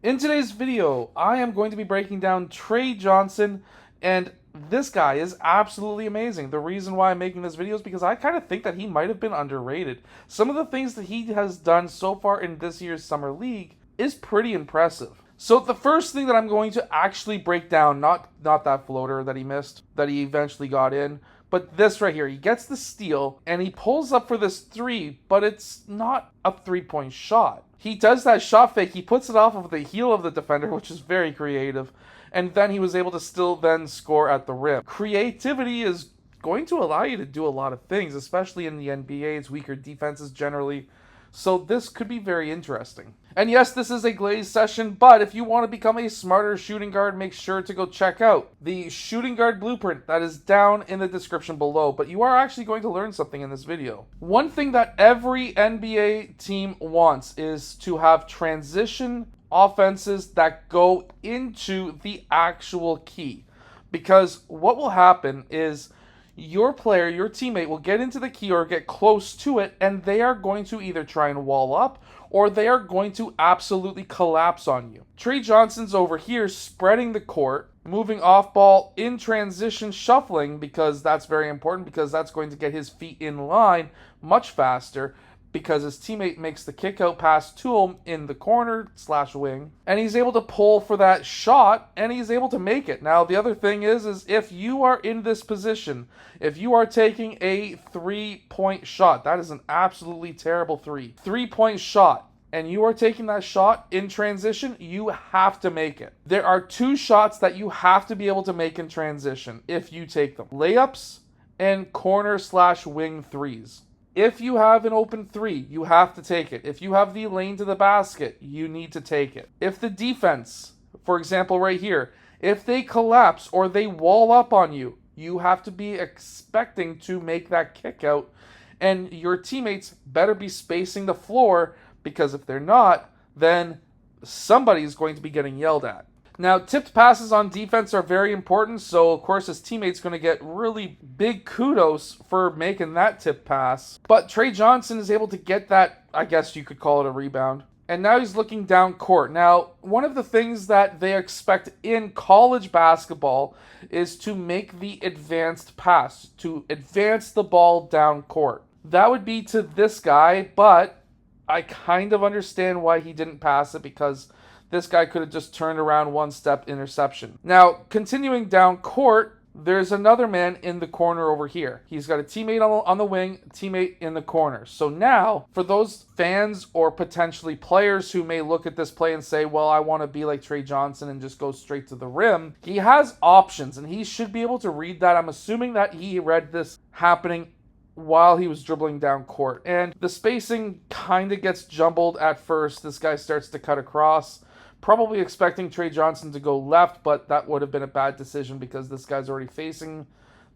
In today's video, I am going to be breaking down Tre Johnson, and this guy is absolutely amazing. The reason why I'm making this video is because I kind of think that he might have been underrated. Some of the things that he has done so far in this year's Summer League is pretty impressive. So the first thing that I'm going to actually break down, not that floater that he missed, that he eventually got in, but this right here. He gets the steal, and he pulls up for this three, but it's not a three-point shot. He does that shot fake, he puts it off of the heel of the defender, which is very creative, and then he was able to still then score at the rim. Creativity is going to allow you to do a lot of things, especially in the NBA. It's weaker defenses generally. So this could be very interesting. And yes, this is a glazed session, but if you want to become a smarter shooting guard, make sure to go check out the shooting guard blueprint that is down in the description below. But you are actually going to learn something in this video. One thing that every NBA team wants is to have transition offenses that go into the actual key. Because what will happen is your player, your teammate, will get into the key or get close to it, and they are going to either try and wall up or they are going to absolutely collapse on you. Tre Johnson's over here spreading the court, moving off ball in transition, shuffling, because that's very important, because that's going to get his feet in line much faster, because his teammate makes the kick out pass to him in the corner / wing, and he's able to pull for that shot, and he's able to make it. Now, the other thing is if you are in this position, if you are taking a 3-point shot, that is an absolutely terrible three-point shot, and you are taking that shot in transition, you have to make it. There are two shots that you have to be able to make in transition if you take them. Layups and corner / wing threes. If you have an open three, you have to take it. If you have the lane to the basket, you need to take it. If the defense, for example right here, if they collapse or they wall up on you, you have to be expecting to make that kick out, and your teammates better be spacing the floor, because if they're not, then somebody's going to be getting yelled at. Now, tipped passes on defense are very important, so of course his teammate's going to get really big kudos for making that tip pass. But Tre Johnson is able to get that, I guess you could call it a rebound. And now he's looking down court. Now, one of the things that they expect in college basketball is to make the advanced pass, to advance the ball down court. That would be to this guy, but I kind of understand why he didn't pass it, because this guy could have just turned around one-step interception. Now, continuing down court, there's another man in the corner over here. He's got a teammate on the wing, teammate in the corner. So now, for those fans or potentially players who may look at this play and say, well, I want to be like Tre Johnson and just go straight to the rim, he has options, and he should be able to read that. I'm assuming that he read this happening while he was dribbling down court. And the spacing kind of gets jumbled at first. This guy starts to cut across, probably expecting Tre Johnson to go left, but that would have been a bad decision because this guy's already facing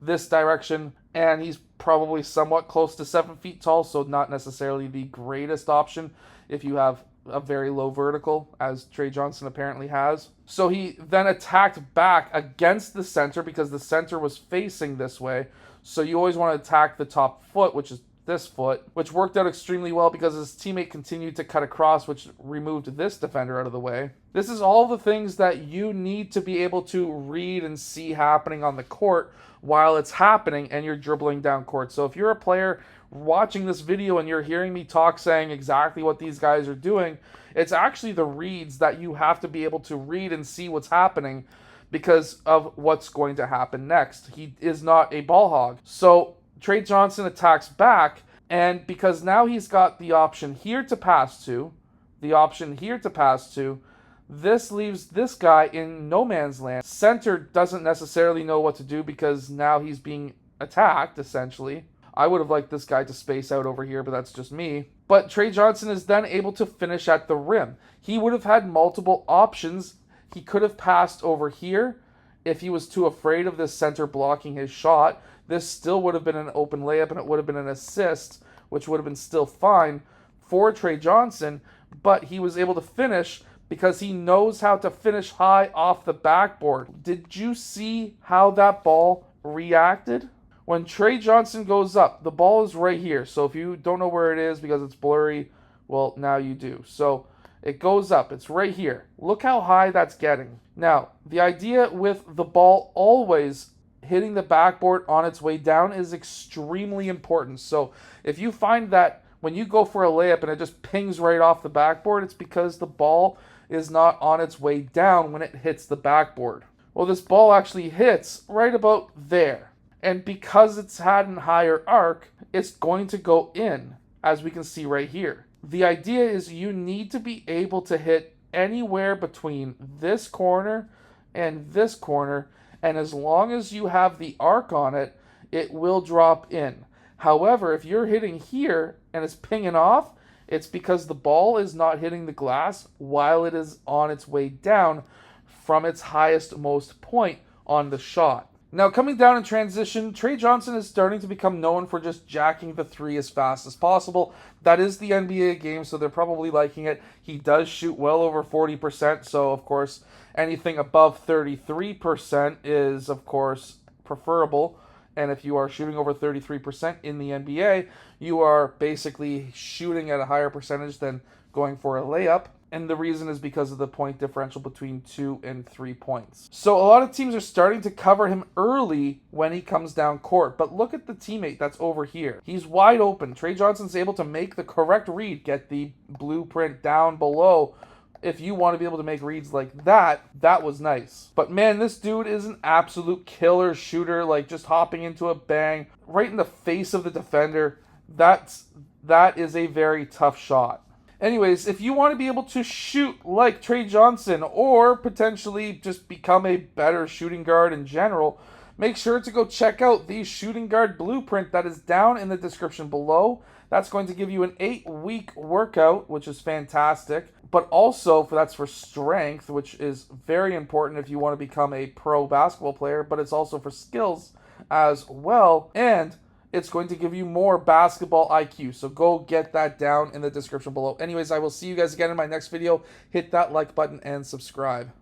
this direction, and he's probably somewhat close to 7 feet tall, so not necessarily the greatest option if you have a very low vertical, as Tre Johnson apparently has. So he then attacked back against the center because the center was facing this way. So you always want to attack the top foot, which is this foot, which worked out extremely well because his teammate continued to cut across, which removed this defender out of the way. This is all the things that you need to be able to read and see happening on the court while it's happening and you're dribbling down court. So if you're a player watching this video and you're hearing me talk saying exactly what these guys are doing, it's actually the reads that you have to be able to read and see what's happening because of what's going to happen next. He is not a ball hog. So Tre Johnson attacks back, and because now he's got the option here to pass to, the option here to pass to, this leaves this guy in no man's land. Center doesn't necessarily know what to do because now he's being attacked, essentially. I would have liked this guy to space out over here, but that's just me. But Tre Johnson is then able to finish at the rim. He would have had multiple options. He could have passed over here if he was too afraid of this center blocking his shot. This still would have been an open layup, and it would have been an assist, which would have been still fine for Tre Johnson, but he was able to finish because he knows how to finish high off the backboard. Did you see how that ball reacted? When Tre Johnson goes up, the ball is right here. So if you don't know where it is because it's blurry, well, now you do. So It goes up. It's right here. Look how high that's getting. Now, the idea with the ball always hitting the backboard on its way down is extremely important. So if you find that when you go for a layup and it just pings right off the backboard, it's because the ball is not on its way down when it hits the backboard. Well, this ball actually hits right about there. And because it's had a higher arc, it's going to go in, as we can see right here. The idea is you need to be able to hit anywhere between this corner and this corner, and as long as you have the arc on it, it will drop in. However, if you're hitting here and it's pinging off, it's because the ball is not hitting the glass while it is on its way down from its highest most point on the shot. Now, coming down in transition, Tre Johnson is starting to become known for just jacking the three as fast as possible. That is the NBA game, so they're probably liking it. He does shoot well over 40%, so of course, anything above 33% is, of course, preferable. And if you are shooting over 33% in the NBA, you are basically shooting at a higher percentage than going for a layup. And the reason is because of the point differential between 2 and 3 points. So a lot of teams are starting to cover him early when he comes down court. But look at the teammate that's over here. He's wide open. Tre Johnson's able to make the correct read, get the blueprint down below. If you want to be able to make reads like that, that was nice. But man, this dude is an absolute killer shooter, like just hopping into a bang right in the face of the defender. That is a very tough shot. Anyways, if you want to be able to shoot like Tre Johnson or potentially just become a better shooting guard in general, make sure to go check out the shooting guard blueprint that is down in the description below. That's going to give you an 8-week workout, which is fantastic. But also, that's for strength, which is very important if you want to become a pro basketball player. But it's also for skills as well. And it's going to give you more basketball IQ. So go get that down in the description below. Anyways, I will see you guys again in my next video. Hit that like button and subscribe.